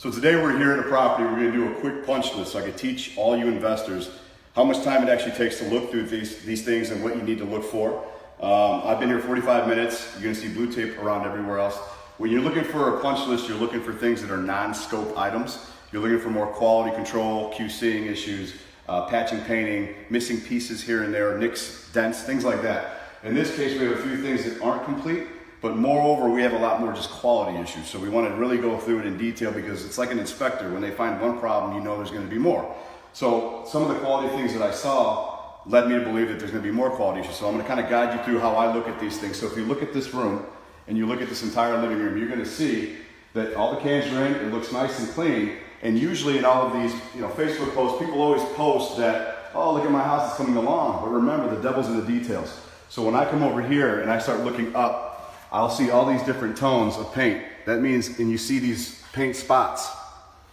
So today we're here at a property. We're going to do a quick punch list so I can teach all you investors how much time it actually takes to look through these things and what you need to look for. I've been here 45 minutes. You're going to see blue tape around everywhere else. When you're looking for a punch list, you're looking for things that are non-scope items. You're looking for more quality control, QCing issues, patching, painting, missing pieces here and there, nicks, dents, things like that. In this case, we have a few things that aren't complete, but moreover, we have a lot more just quality issues. So we want to really go through it in detail because it's like an inspector. When they find one problem, you know there's going to be more. So some of the quality things that I saw led me to believe that there's going to be more quality issues. So I'm going to kind of guide you through how I look at these things. So if you look at this room and you look at this entire living room, you're going to see that all the cans are in, it looks nice and clean. And usually in all of these, Facebook posts, people always post that, oh, look at my house, it's coming along. But remember, the devil's in the details. So when I come over here and I start looking up, I'll see all these different tones of paint. That means, and you see these paint spots,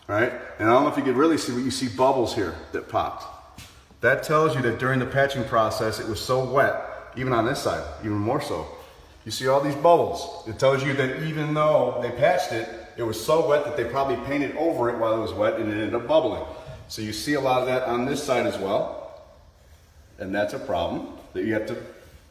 right? And I don't know if you can really see, but you see bubbles here that popped. That tells you that during the patching process, it was so wet, even on this side, even more so. You see all these bubbles. It tells you that even though they patched it, it was so wet that they probably painted over it while it was wet and it ended up bubbling. So you see a lot of that on this side as well. And that's a problem that you have to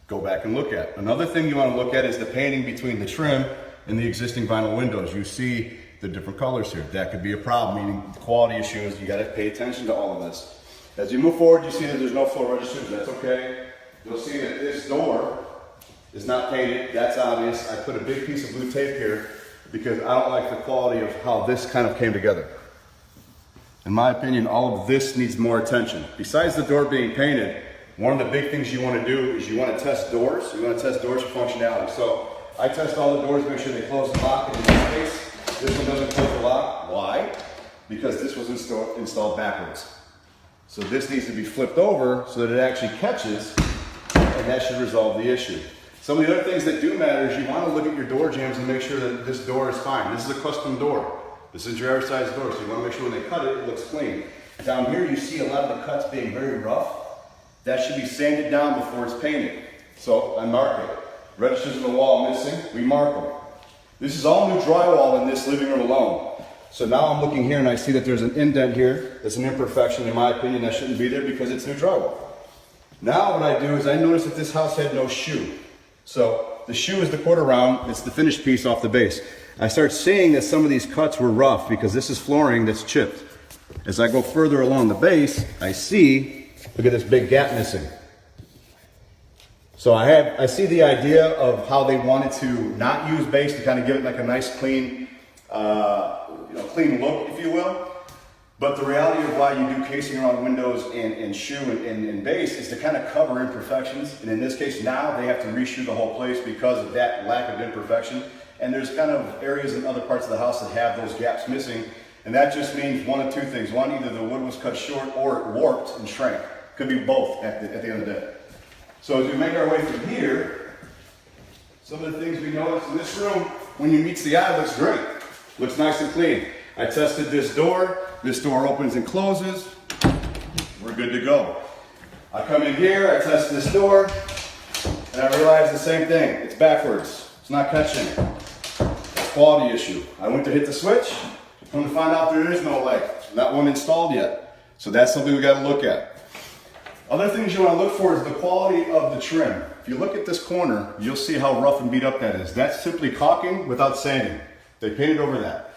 go back and look at. Another thing you want to look at is the painting between the trim and the existing vinyl windows. You see the different colors here. That could be a problem, meaning the quality issues. You got to pay attention to all of this. As you move forward, you see that there's no floor registers. That's okay. You'll see that this door is not painted. That's obvious. I put a big piece of blue tape here because I don't like the quality of how this kind of came together. In my opinion, all of this needs more attention. Besides the door being painted, one of the big things you want to do is you want to test doors. You want to test doors for functionality. So I test all the doors, make sure they close and lock. And in this case, this one doesn't close or lock. Why? Because this was installed backwards. So this needs to be flipped over so that it actually catches, and that should resolve the issue. Some of the other things that do matter is you want to look at your door jambs and make sure that this door is fine. This is a custom door. This is your average size door, so you want to make sure when they cut it, it looks clean. Down here, you see a lot of the cuts being very rough. That should be sanded down before it's painted. So I mark it. Registers in the wall missing, we mark them. This is all new drywall in this living room alone. So now I'm looking here and I see that there's an indent here. That's an imperfection in my opinion. That shouldn't be there because it's new drywall. Now what I do is I notice that this house had no shoe. So the shoe is the quarter round. It's the finished piece off the base. I start seeing that some of these cuts were rough because this is flooring that's chipped. As I go further along the base, I see, look at this big gap missing. So I see the idea of how they wanted to not use base to kind of give it like a nice clean, clean look, if you will. But the reality of why you do casing around windows and shoe and base is to kind of cover imperfections. And in this case, now they have to reshoe the whole place because of that lack of imperfection. And there's kind of areas in other parts of the house that have those gaps missing. And that just means one of two things. One, either the wood was cut short or it warped and shrank. Could be both at the end of the day. So as we make our way through here, some of the things we notice in this room, when you meets the eye, looks great. Looks nice and clean. I tested this door. This door opens and closes. We're good to go. I come in here, I test this door, and I realize the same thing. It's backwards. It's not catching. It's a quality issue. I went to hit the switch. Come to find out there is no leg. Not one installed yet. So that's something we got to look at. Other things you want to look for is the quality of the trim. If you look at this corner, you'll see how rough and beat up that is. That's simply caulking without sanding. They painted over that.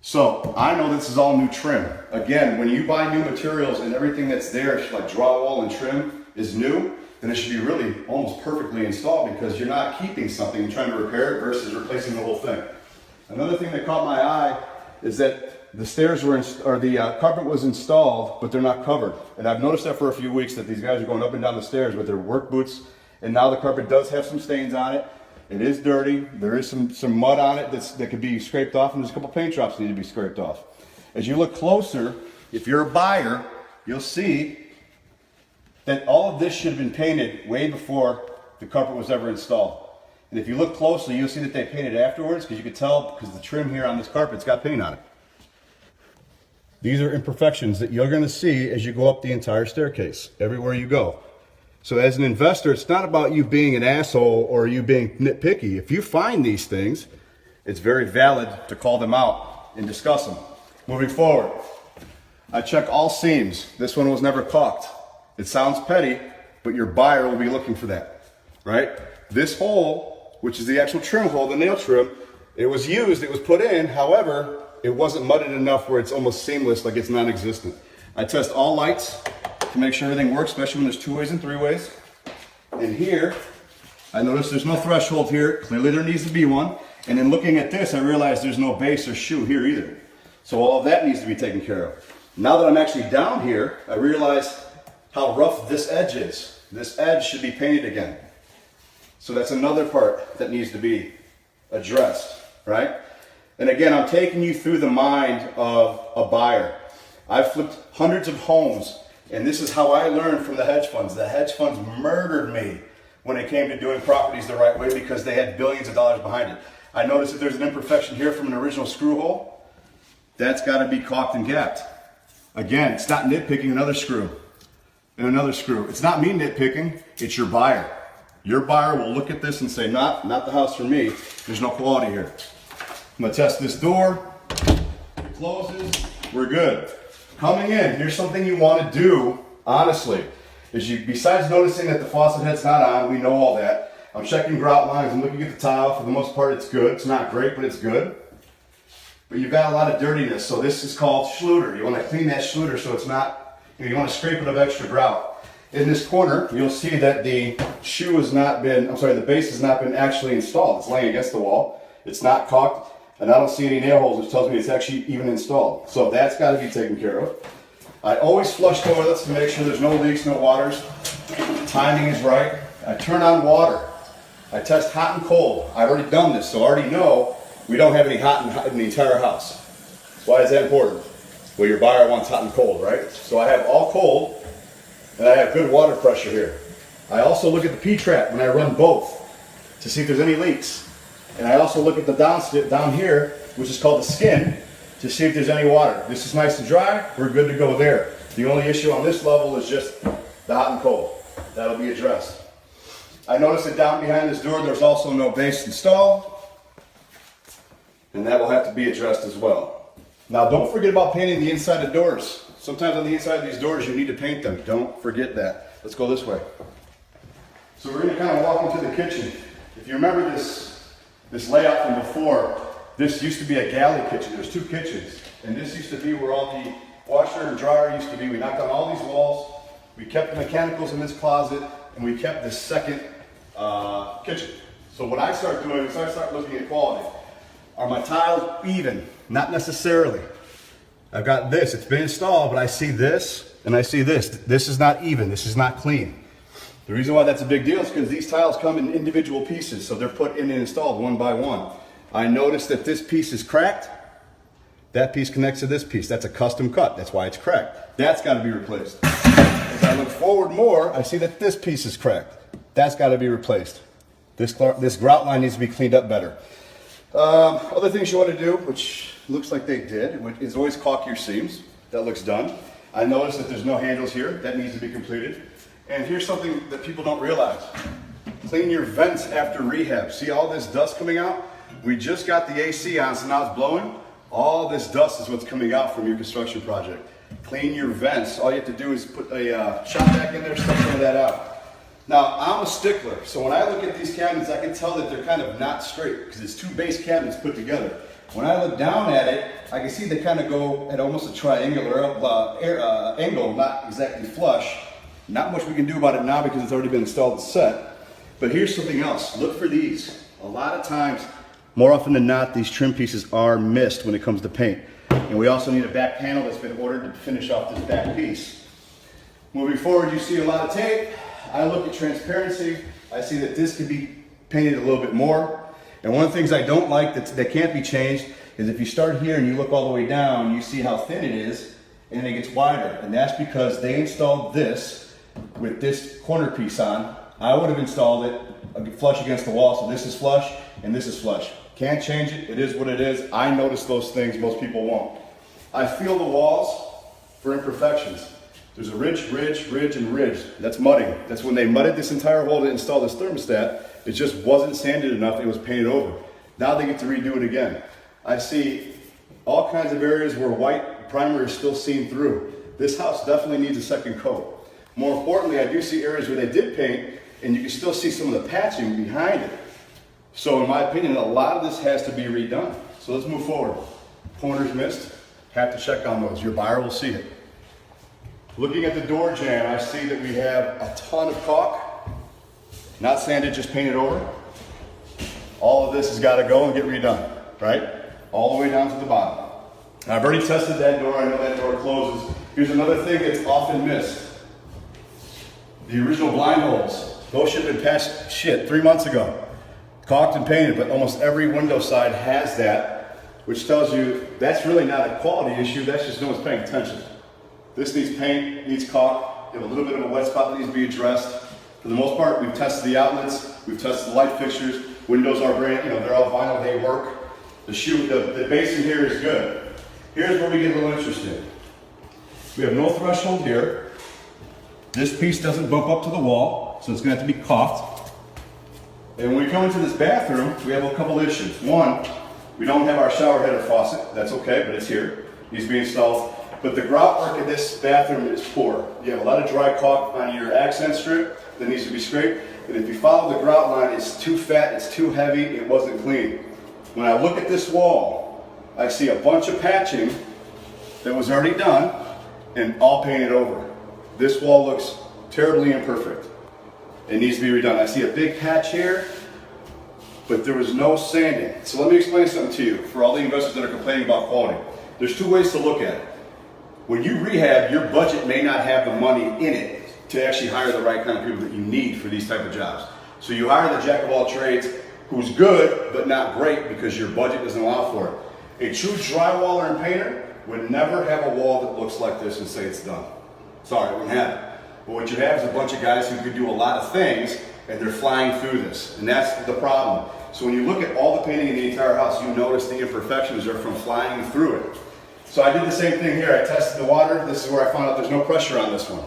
So I know this is all new trim. Again, when you buy new materials and everything that's there, like drywall and trim, is new, then it should be really almost perfectly installed because you're not keeping something and trying to repair it versus replacing the whole thing. Another thing that caught my eye is that the stairs were, carpet was installed, but they're not covered. And I've noticed that for a few weeks that these guys are going up and down the stairs with their work boots. And now the carpet does have some stains on it. It is dirty. There is some mud on it that could be scraped off, and there's a couple paint drops that need to be scraped off. As you look closer, if you're a buyer, you'll see that all of this should have been painted way before the carpet was ever installed. And if you look closely, you'll see that they painted afterwards because you could tell because the trim here on this carpet's got paint on it. These are imperfections that you're going to see as you go up the entire staircase, everywhere you go. So as an investor, it's not about you being an asshole or you being nitpicky. If you find these things, it's very valid to call them out and discuss them. Moving forward, I check all seams. This one was never caulked. It sounds petty, but your buyer will be looking for that, right? This hole, which is the actual trim hole, the nail trim, it was used, it was put in, however, it wasn't mudded enough where it's almost seamless, like it's non-existent. I test all lights to make sure everything works, especially when there's 2 ways and 3 ways. And here, I notice there's no threshold here. Clearly there needs to be one. And in looking at this, I realize there's no base or shoe here either. So all of that needs to be taken care of. Now that I'm actually down here, I realize how rough this edge is. This edge should be painted again. So that's another part that needs to be addressed, right? And again, I'm taking you through the mind of a buyer. I've flipped hundreds of homes, and this is how I learned from the hedge funds. The hedge funds murdered me when it came to doing properties the right way because they had billions of dollars behind it. I noticed that there's an imperfection here from an original screw hole. That's got to be caulked and gapped. Again, it's not nitpicking another screw and another screw. It's not me nitpicking, it's your buyer. Your buyer will look at this and say, not the house for me. There's no quality here. I'm gonna test this door. It closes, we're good. Coming in, here's something you wanna do, honestly, is you, besides noticing that the faucet head's not on, we know all that. I'm checking grout lines, I'm looking at the tile. For the most part, it's good. It's not great, but it's good. But you've got a lot of dirtiness, so this is called schluter. You wanna clean that schluter so it's not, you wanna scrape it of extra grout. In this corner, you'll see that the shoe has not been, the base has not been actually installed. It's laying against the wall. It's not caulked, and I don't see any nail holes, which tells me it's actually even installed. So that's got to be taken care of. I always flush toilets to make sure there's no leaks, no waters. Timing is right. I turn on water. I test hot and cold. I've already done this, so I already know we don't have any hot in the entire house. Why is that important? Well, your buyer wants hot and cold, right? So I have all cold, and I have good water pressure here. I also look at the P-trap when I run both to see if there's any leaks. And I also look at the down here, which is called the skin, to see if there's any water. This is nice and dry, we're good to go there. The only issue on this level is just the hot and cold. That'll be addressed. I noticed that down behind this door, there's also no base installed, and that will have to be addressed as well. Now, don't forget about painting the inside of doors. Sometimes on the inside of these doors, you need to paint them. Don't forget that. Let's go this way. So we're going to kind of walk into the kitchen. If you remember this layout from before, this used to be a galley kitchen. There's 2 kitchens, and this used to be where all the washer and dryer used to be. We knocked down all these walls, we kept the mechanicals in this closet, and we kept this second kitchen. So what I start doing is I start looking at quality. Are my tiles even? Not necessarily. I've got this, it's been installed, but I see this, and I see this. This is not even, this is not clean. The reason why that's a big deal is because these tiles come in individual pieces, so they're put in and installed one by one. I noticed that this piece is cracked. That piece connects to this piece. That's a custom cut. That's why it's cracked. That's got to be replaced. As I look forward more, I see that this piece is cracked. That's got to be replaced. This grout line needs to be cleaned up better. Other things you want to do, which looks like they did, is always caulk your seams. That looks done. I noticed that there's no handles here. That needs to be completed. And here's something that people don't realize. Clean your vents after rehab. See all this dust coming out? We just got the AC on, so now it's blowing. All this dust is what's coming out from your construction project. Clean your vents. All you have to do is put a shop vac in there, suck some of that out. Now, I'm a stickler, so when I look at these cabinets, I can tell that they're kind of not straight because it's 2 base cabinets put together. When I look down at it, I can see they kind of go at almost a triangular angle, not exactly flush. Not much we can do about it now because it's already been installed and set. But here's something else. Look for these. A lot of times, more often than not, these trim pieces are missed when it comes to paint. And we also need a back panel that's been ordered to finish off this back piece. Moving forward, you see a lot of tape. I look at transparency. I see that this could be painted a little bit more. And one of the things I don't like that can't be changed is if you start here and you look all the way down, you see how thin it is, and it gets wider. And that's because they installed this with this corner piece on. I would have installed it flush against the wall, so this is flush and this is flush. Can't change it, it is what it is. I notice those things, most people won't. I feel the walls for imperfections. There's a ridge, and ridge. That's mudding. That's when they mudded this entire wall to install this thermostat. It just wasn't sanded enough, it was painted over. Now they get to redo it again. I see all kinds of areas where white primer is still seen through. This house definitely needs a second coat. More importantly, I do see areas where they did paint and you can still see some of the patching behind it. So in my opinion, a lot of this has to be redone. So let's move forward. Corners missed, have to check on those. Your buyer will see it. Looking at the door jamb, I see that we have a ton of caulk, not sanded, just painted over. All of this has got to go and get redone, right? All the way down to the bottom. I've already tested that door, I know that door closes. Here's another thing that's often missed. The original blind holes, those should have been patched 3 months ago. Caulked and painted, but almost every window side has that, which tells you that's really not a quality issue, that's just no one's paying attention. This needs paint, needs caulk, you have a little bit of a wet spot that needs to be addressed. For the most part, we've tested the outlets, we've tested the light fixtures, windows are brand, they're all vinyl, they work. The basin here is good. Here's where we get a little interesting. We have no threshold here. This piece doesn't bump up to the wall, so it's gonna have to be caulked. And when we come into this bathroom, we have a couple issues. One, we don't have our shower head or faucet. That's okay, but it's here. It needs to be installed. But the grout work in this bathroom is poor. You have a lot of dry caulk on your accent strip that needs to be scraped. And if you follow the grout line, it's too fat, it's too heavy, it wasn't clean. When I look at this wall, I see a bunch of patching that was already done and all painted over. This wall looks terribly imperfect. It needs to be redone. I see a big patch here, but there was no sanding. So let me explain something to you for all the investors that are complaining about quality. There's two ways to look at it. When you rehab, your budget may not have the money in it to actually hire the right kind of people that you need for these type of jobs. So you hire the jack of all trades who's good, but not great because your budget doesn't allow for it. A true drywaller and painter would never have a wall that looks like this and say it's done. Sorry, it wouldn't have it. But what you have is a bunch of guys who could do a lot of things and they're flying through this. And that's the problem. So when you look at all the painting in the entire house, you notice the imperfections are from flying through it. So I did the same thing here. I tested the water. This is where I found out there's no pressure on this one.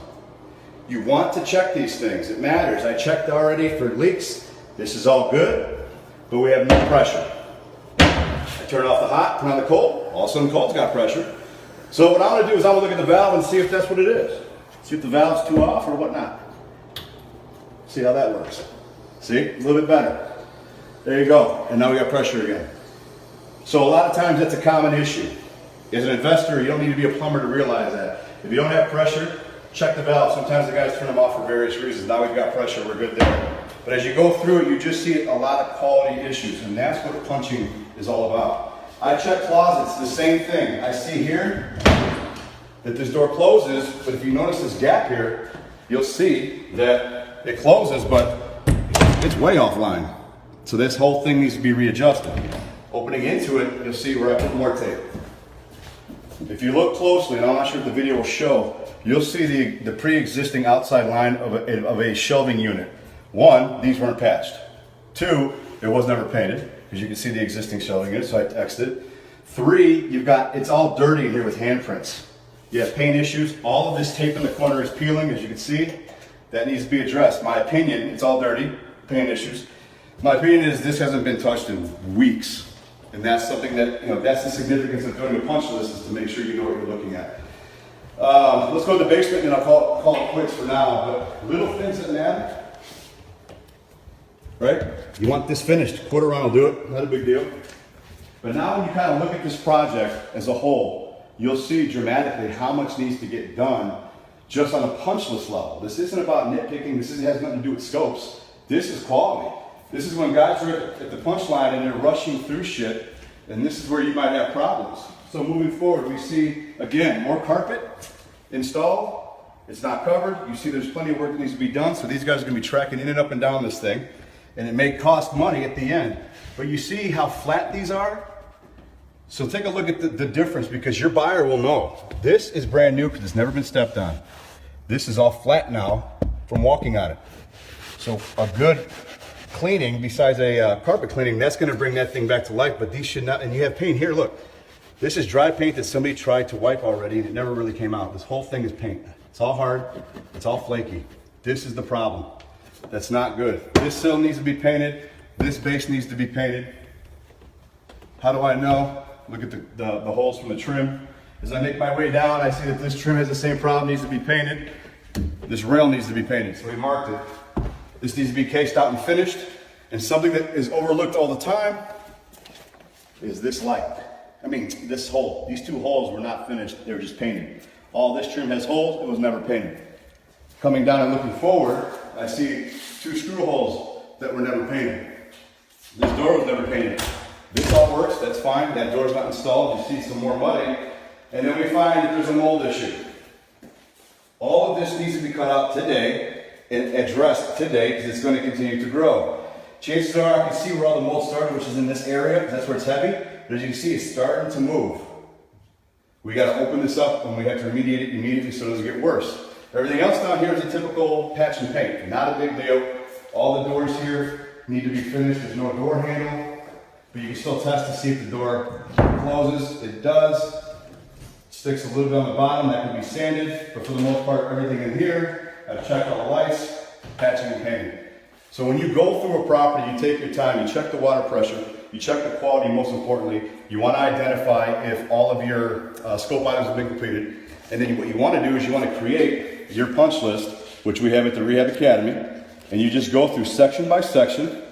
You want to check these things. It matters. I checked already for leaks. This is all good, but we have no pressure. I turn off the hot, turn on the cold. All of a sudden the cold's got pressure. So what I'm going to do is I'm going to look at the valve and see if that's what it is. See if the valve's too off or whatnot. See how that works. See? A little bit better. There you go. And now we got pressure again. So a lot of times that's a common issue. As an investor, you don't need to be a plumber to realize that. If you don't have pressure, check the valve. Sometimes the guys turn them off for various reasons. Now we've got pressure, we're good there. But as you go through it, you just see a lot of quality issues, and that's what punching is all about. I check closets, the same thing. I see here that this door closes, but if you notice this gap here, you'll see that it closes, but it's way offline. So this whole thing needs to be readjusted. Opening into it, you'll see where I put more tape. If you look closely, and I'm not sure if the video will show, you'll see the pre-existing outside line of a shelving unit. One, these weren't patched. Two, it was never painted, because you can see the existing shelving unit, so I exited. Three, it's all dirty in here with handprints. You have paint issues. All of this tape in the corner is peeling, as you can see. That needs to be addressed. My opinion, it's all dirty, paint issues. My opinion is this hasn't been touched in weeks. And that's something that, that's the significance of doing a punch list, is to make sure you know what you're looking at. Let's go to the basement and I'll call it quits for now, but little things that matter, right? You want this finished, quarter round will do it, not a big deal. But now when you kind of look at this project as a whole, you'll see dramatically how much needs to get done just on a punch list level. This isn't about nitpicking, this has nothing to do with scopes. This is quality. This is when guys are at the punch line and they're rushing through shit, and this is where you might have problems. So moving forward, we see, again, more carpet installed. It's not covered. You see there's plenty of work that needs to be done, so these guys are going to be tracking in and up and down this thing, and it may cost money at the end. But you see how flat these are? So take a look at the difference, because your buyer will know. This is brand new because it's never been stepped on. This is all flat now from walking on it. So a good cleaning, besides a carpet cleaning, that's going to bring that thing back to life, but these should not. And you have paint here, look. This is dry paint that somebody tried to wipe already and it never really came out. This whole thing is paint. It's all hard, it's all flaky. This is the problem. That's not good. This sill needs to be painted. This base needs to be painted. How do I know? Look at the holes from the trim. As I make my way down, I see that this trim has the same problem, needs to be painted. This rail needs to be painted, so we marked it. This needs to be cased out and finished. And something that is overlooked all the time is this light. I mean, this hole. These two holes were not finished, they were just painted. All this trim has holes, it was never painted. Coming down and looking forward, I see two screw holes that were never painted. This door was never painted. This all works, that's fine. That door's not installed, you see some more muddy. And then we find that there's a mold issue. All of this needs to be cut out today and addressed today because it's going to continue to grow. Chances are I can see where all the mold started, which is in this area, because that's where it's heavy. But as you can see, it's starting to move. We got to open this up and we have to remediate it immediately so it doesn't get worse. Everything else down here is a typical patch and paint. Not a big deal. All the doors here need to be finished. There's no door handle. But you can still test to see if the door closes. It does. Sticks a little bit on the bottom, that can be sanded, but for the most part, everything in here, I've checked all the lights, patching and painting. So when you go through a property, you take your time, you check the water pressure, you check the quality, most importantly, you want to identify if all of your scope items have been completed, and then what you want to do is you want to create your punch list, which we have at the Rehab Academy, and you just go through section by section,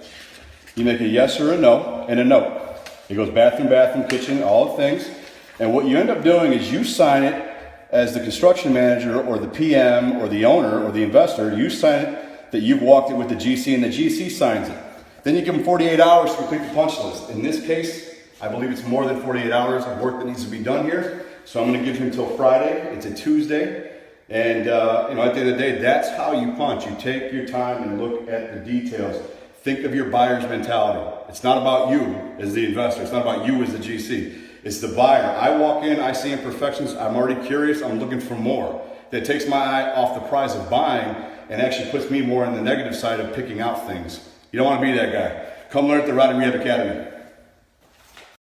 you make a yes or a no, and a note. It goes bathroom, bathroom, kitchen, all the things. And what you end up doing is you sign it as the construction manager or the PM or the owner or the investor, you sign it that you've walked it with the GC and the GC signs it. Then you give them 48 hours to complete the punch list. In this case, I believe it's more than 48 hours of work that needs to be done here. So I'm going to give you until Friday. It's a Tuesday. And at the end of the day, that's how you punch. You take your time and look at the details. Think of your buyer's mentality. It's not about you as the investor. It's not about you as the GC. It's the buyer. I walk in, I see imperfections, I'm already curious, I'm looking for more. That takes my eye off the prize of buying and actually puts me more on the negative side of picking out things. You don't want to be that guy. Come learn at the Rehab Academy.